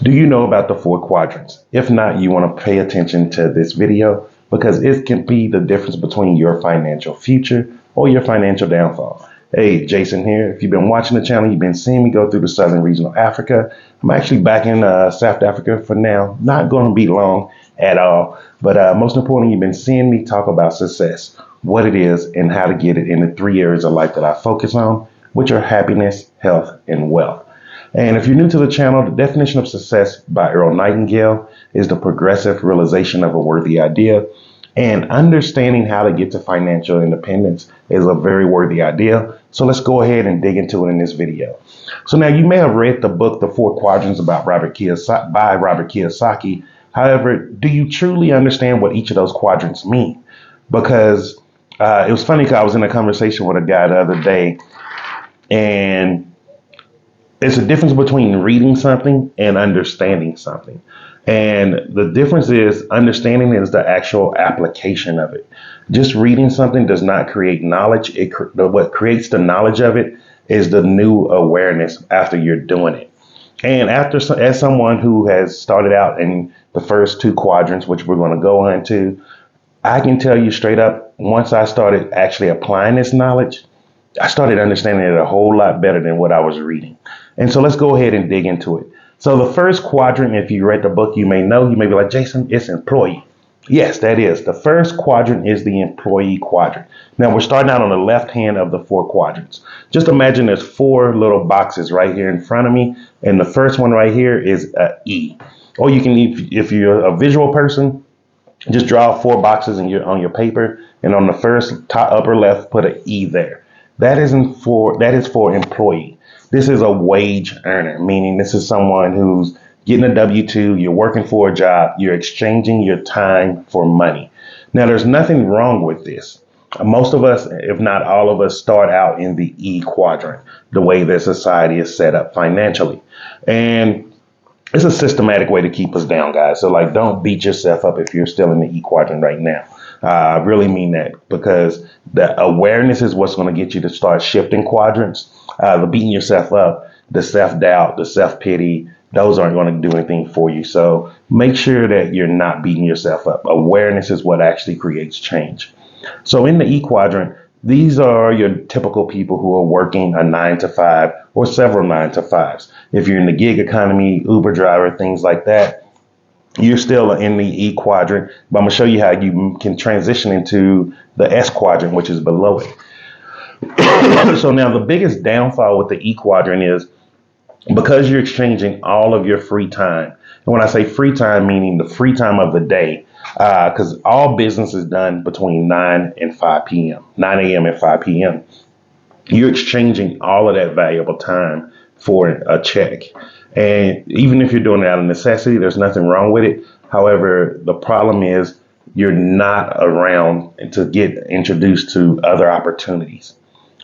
Do you know about the four quadrants? If not, you want to pay attention to this video because it can be the difference between your financial future or your financial downfall. Hey, Jason here. If you've been watching the channel, you've been seeing me go through the Southern Regional Africa. I'm actually back in South Africa for now. Not going to be long at all. But most importantly, you've been seeing me talk about success, what it is, and how to get it in the three areas of life that I focus on, which are happiness, health, and wealth. And if you're new to the channel, the definition of success by Earl Nightingale is the progressive realization of a worthy idea. And understanding how to get to financial independence is a very worthy idea. So let's go ahead and dig into it in this video. So now you may have read the book, The Four Quadrants by Robert Kiyosaki. However, do you truly understand what each of those quadrants mean? Because it was funny because I was in a conversation with a guy the other day, and it's a difference between reading something and understanding something. And the difference is understanding is the actual application of it. Just reading something does not create knowledge. What creates the knowledge of it is the new awareness after you're doing it. And as someone who has started out in the first two quadrants, which we're going to go into, I can tell you straight up, once I started actually applying this knowledge, I started understanding it a whole lot better than what I was reading. And so let's go ahead and dig into it. So the first quadrant, if you read the book, you may know, you may be like, Jason, it's employee. Yes, that is. The first quadrant is the employee quadrant. Now we're starting out on the left hand of the four quadrants. Just imagine there's four little boxes right here in front of me. And the first one right here is E. Or you can, if you're a visual person, just draw four boxes on your paper. And on the first top upper left, put an E there. That is for employee. This is a wage earner, meaning this is someone who's getting a W-2, you're working for a job, you're exchanging your time for money. Now, there's nothing wrong with this. Most of us, if not all of us, start out in the E quadrant, the way that society is set up financially. And it's a systematic way to keep us down, guys. So like, don't beat yourself up if you're still in the E quadrant right now. I really mean that, because the awareness is what's going to get you to start shifting quadrants. The beating yourself up, the self-doubt, the self-pity, those aren't going to do anything for you. So make sure that you're not beating yourself up. Awareness is what actually creates change. So in the E quadrant, these are your typical people who are working a 9 to 5 or several 9 to 5s. If you're in the gig economy, Uber driver, things like that, you're still in the E quadrant, but I'm going to show you how you can transition into the S quadrant, which is below it. So now the biggest downfall with the E quadrant is because you're exchanging all of your free time. And when I say free time, meaning the free time of the day, because all business is done between 9 and 5 p.m., 9 a.m. and 5 p.m. You're exchanging all of that valuable time for a check. And even if you're doing it out of necessity, there's nothing wrong with it. However, the problem is you're not around to get introduced to other opportunities.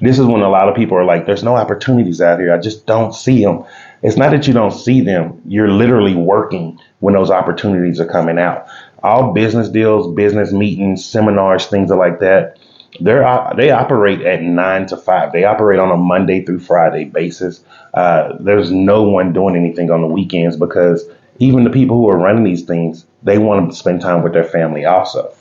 This is when a lot of people are like, there's no opportunities out here. I just don't see them. It's not that you don't see them. You're literally working when those opportunities are coming out. All business deals, business meetings, seminars, things like that, they operate at 9 to 5. They operate on a Monday through Friday basis. There's no one doing anything on the weekends, because even the people who are running these things, they want to spend time with their family also.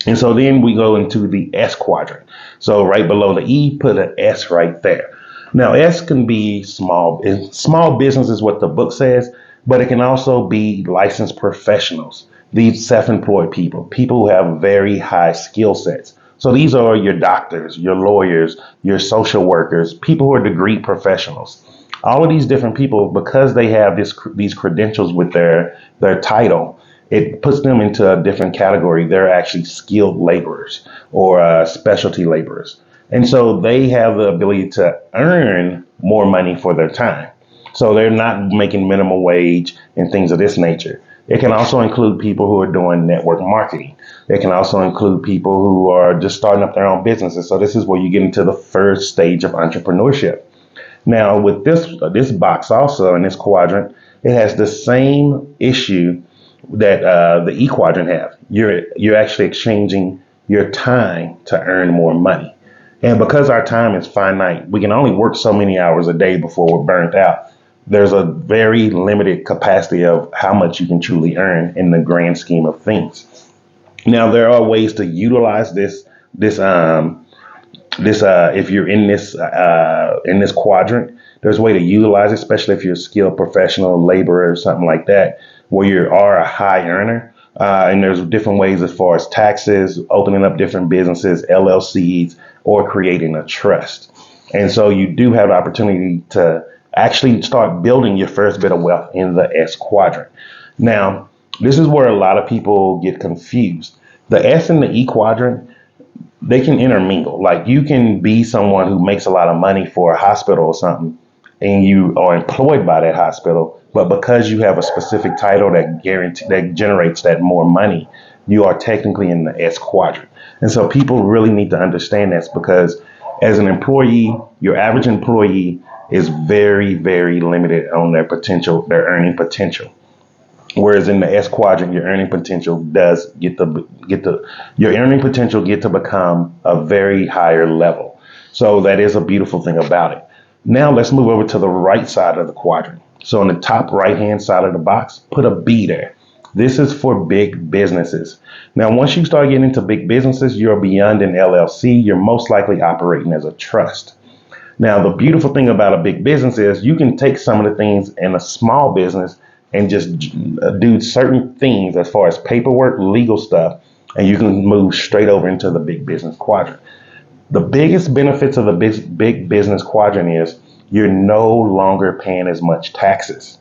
And so then we go into the S quadrant. So right below the E, put an S right there. Now, S can be small. Small business is what the book says, but it can also be licensed professionals. These self-employed people, people who have very high skill sets. So these are your doctors, your lawyers, your social workers, people who are degree professionals. All of these different people, because they have these credentials with their title, it puts them into a different category. They're actually skilled laborers or specialty laborers. And so they have the ability to earn more money for their time. So they're not making minimum wage and things of this nature. It can also include people who are doing network marketing. It can also include people who are just starting up their own businesses. So this is where you get into the first stage of entrepreneurship. Now, with this box also in this quadrant, it has the same issue that the E quadrant have. You're actually exchanging your time to earn more money. And because our time is finite, we can only work so many hours a day before we're burnt out. there's a very limited capacity of how much you can truly earn in the grand scheme of things. Now, there are ways to utilize this if you're in this quadrant. There's a way to utilize it, especially if you're a skilled professional laborer or something like that, where you are a high earner. And there's different ways as far as taxes, opening up different businesses, LLCs, or creating a trust. And so you do have the opportunity to actually start building your first bit of wealth in the S quadrant. Now, this is where a lot of people get confused. The S and the E quadrant, they can intermingle. Like, you can be someone who makes a lot of money for a hospital or something, and you are employed by that hospital, but because you have a specific title that generates that more money, you are technically in the S quadrant. And so people really need to understand this, because as an employee, your average employee is very, very limited on their potential, their earning potential. Whereas in the S quadrant, your earning potential does your earning potential get to become a very higher level. So that is a beautiful thing about it. Now let's move over to the right side of the quadrant. So on the top right hand side of the box, put a B there. This is for big businesses. Now, once you start getting into big businesses, you're beyond an LLC. You're most likely operating as a trust. Now, the beautiful thing about a big business is you can take some of the things in a small business and just do certain things as far as paperwork, legal stuff, and you can move straight over into the big business quadrant. The biggest benefits of the big business quadrant is you're no longer paying as much taxes.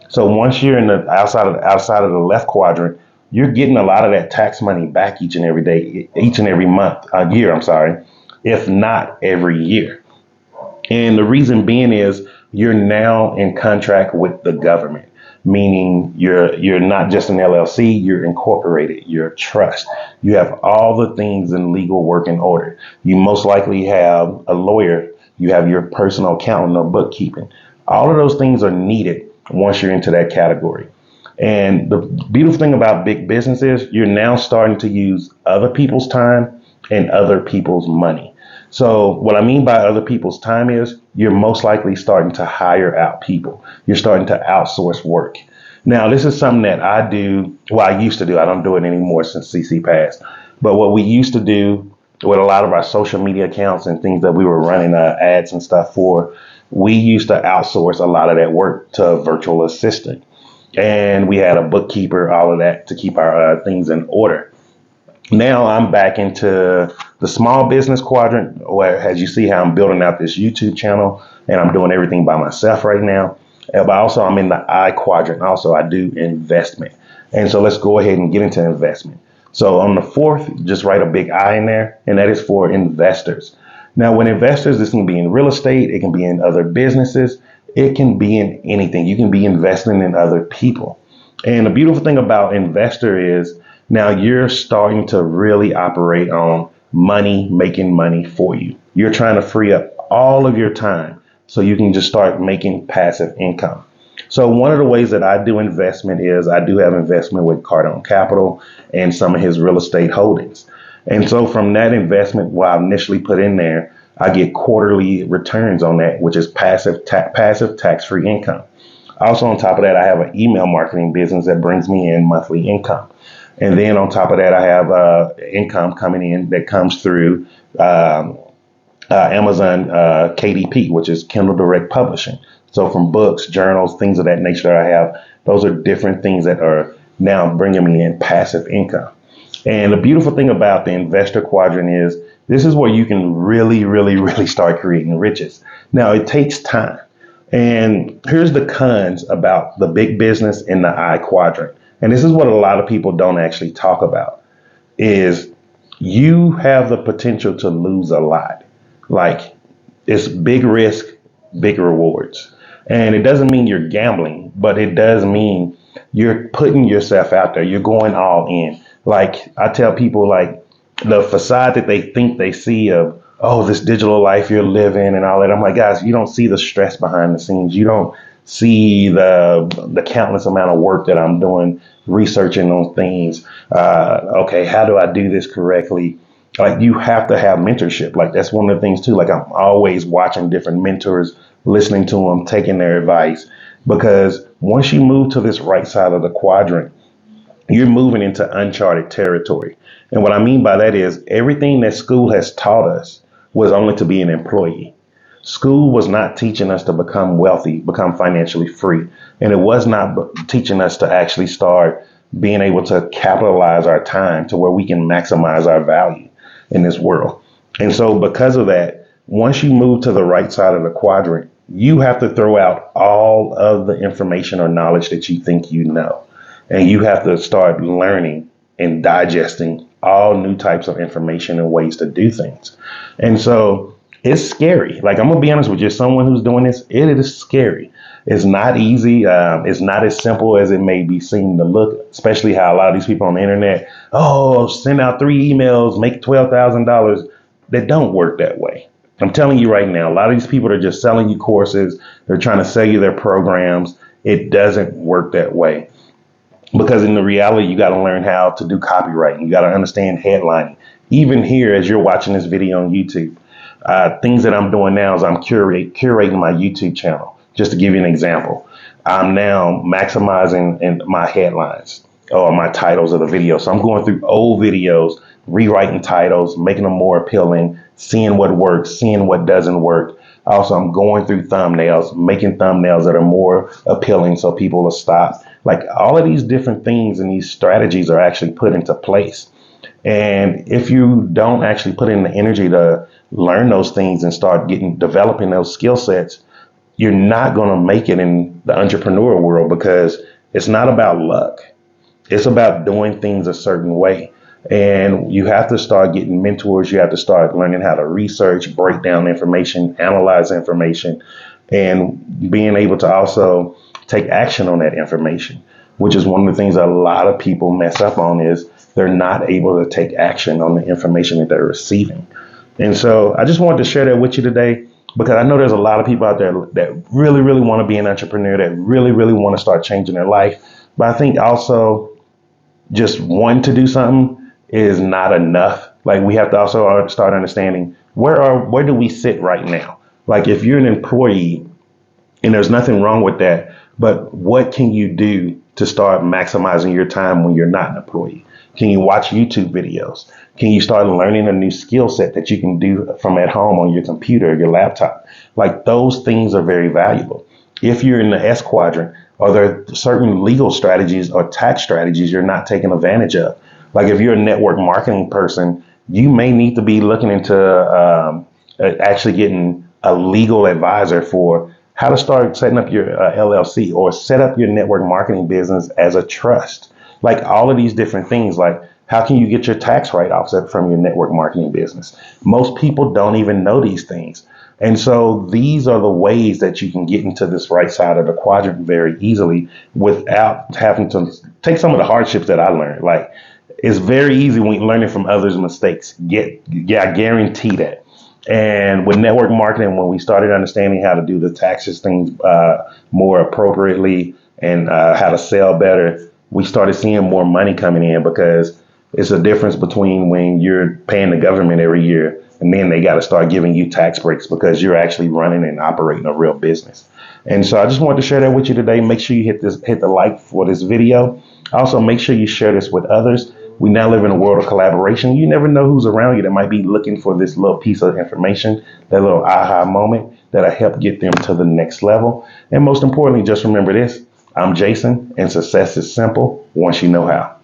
So once you're in the outside of the left quadrant, you're getting a lot of that tax money back each and every day, each and every month, year. I'm sorry, if not every year. And the reason being is you're now in contract with the government, meaning you're not just an LLC, you're incorporated, you're a trust. You have all the things in legal work in order. You most likely have a lawyer, you have your personal accountant or bookkeeping. All of those things are needed once you're into that category. And the beautiful thing about big business is you're now starting to use other people's time and other people's money. So what I mean by other people's time is you're most likely starting to hire out people. You're starting to outsource work. Now, this is something that I do. Well, I used to do. I don't do it anymore since CC passed. But what we used to do with a lot of our social media accounts and things that we were running ads and stuff for, we used to outsource a lot of that work to a virtual assistant. And we had a bookkeeper, all of that to keep our things in order. Now I'm back into the small business quadrant, where, as you see how I'm building out this YouTube channel and I'm doing everything by myself right now. But also I'm in the I quadrant. Also, I do investment. And so let's go ahead and get into investment. So on the fourth, just write a big I in there, and that is for investors. Now, when investors, this can be in real estate, it can be in other businesses, it can be in anything. You can be investing in other people. And the beautiful thing about investor is now you're starting to really operate on money, making money for you. You're trying to free up all of your time so you can just start making passive income. So one of the ways that I do investment is I do have investment with Cardone Capital and some of his real estate holdings. And so from that investment, what I initially put in there, I get quarterly returns on that, which is passive tax-free income. Also, on top of that, I have an email marketing business that brings me in monthly income. And then on top of that, I have income coming in that comes through Amazon KDP, which is Kindle Direct Publishing. So from books, journals, things of that nature that I have, those are different things that are now bringing me in passive income. And the beautiful thing about the investor quadrant is this is where you can really, really, really start creating riches. Now, it takes time. And here's the cons about the big business in the I quadrant. And this is what a lot of people don't actually talk about is you have the potential to lose a lot. Like, it's big risk, big rewards. And it doesn't mean you're gambling, but it does mean you're putting yourself out there. You're going all in. Like, I tell people, like, the facade that they think they see of, oh, this digital life you're living and all that. I'm like, guys, you don't see the stress behind the scenes. You don't see the countless amount of work that I'm doing, researching on things. Okay, how do I do this correctly? Like, you have to have mentorship. Like, that's one of the things too. Like, I'm always watching different mentors, listening to them, taking their advice. because once you move to this right side of the quadrant, you're moving into uncharted territory. And what I mean by that is everything that school has taught us was only to be an employee. School was not teaching us to become wealthy, become financially free. And it was not teaching us to actually start being able to capitalize our time to where we can maximize our value in this world. And so because of that, once you move to the right side of the quadrant, you have to throw out all of the information or knowledge that you think you know. And you have to start learning and digesting all new types of information and ways to do things. And so it's scary. Like, I'm going to be honest with you, someone who's doing this, it is scary. It's not easy. It's not as simple as it may be seen to look, especially how a lot of these people on the internet, oh, send out 3 emails, make $12,000. That don't work that way. I'm telling you right now, a lot of these people are just selling you courses. They're trying to sell you their programs. It doesn't work that way. Because in the reality, you got to learn how to do copywriting. You got to understand headlining. Even here, as you're watching this video on YouTube, things that I'm doing now is I'm curating my YouTube channel. Just to give you an example, I'm now maximizing in my headlines or my titles of the video. So I'm going through old videos, rewriting titles, making them more appealing, seeing what works, seeing what doesn't work. Also, I'm going through thumbnails, making thumbnails that are more appealing so people will stop. Like, all of these different things and these strategies are actually put into place. And if you don't actually put in the energy to learn those things and start developing those skill sets, you're not going to make it in the entrepreneur world, because it's not about luck. It's about doing things a certain way. And you have to start getting mentors. You have to start learning how to research, break down information, analyze information, and being able to also take action on that information, which is one of the things that a lot of people mess up on, is they're not able to take action on the information that they're receiving. And so I just wanted to share that with you today, because I know there's a lot of people out there that really, really want to be an entrepreneur, that really, really want to start changing their life. But I think also just wanting to do something is not enough. Like, we have to also start understanding where do we sit right now? Like, if you're an employee, and there's nothing wrong with that, but what can you do to start maximizing your time when you're not an employee? Can you watch YouTube videos? Can you start learning a new skill set that you can do from at home on your computer or your laptop? Like, those things are very valuable. If you're in the S quadrant, are there certain legal strategies or tax strategies you're not taking advantage of? Like, if you're a network marketing person, you may need to be looking into actually getting a legal advisor for how to start setting up your LLC, or set up your network marketing business as a trust. Like, all of these different things, like, how can you get your tax write-offs from your network marketing business? Most people don't even know these things. And so these are the ways that you can get into this right side of the quadrant very easily without having to take some of the hardships that I learned. Like, it's very easy when you're learning from others' mistakes. I guarantee that. And with network marketing, when we started understanding how to do the taxes things more appropriately, and how to sell better, we started seeing more money coming in, because it's a difference between when you're paying the government every year and then they got to start giving you tax breaks because you're actually running and operating a real business. And so I just wanted to share that with you today. Make sure you hit the like for this video. Also, make sure you share this with others. We now live in a world of collaboration. You never know who's around you that might be looking for this little piece of information, that little aha moment that'll help get them to the next level. And most importantly, just remember this: I'm Jason, and success is simple once you know how.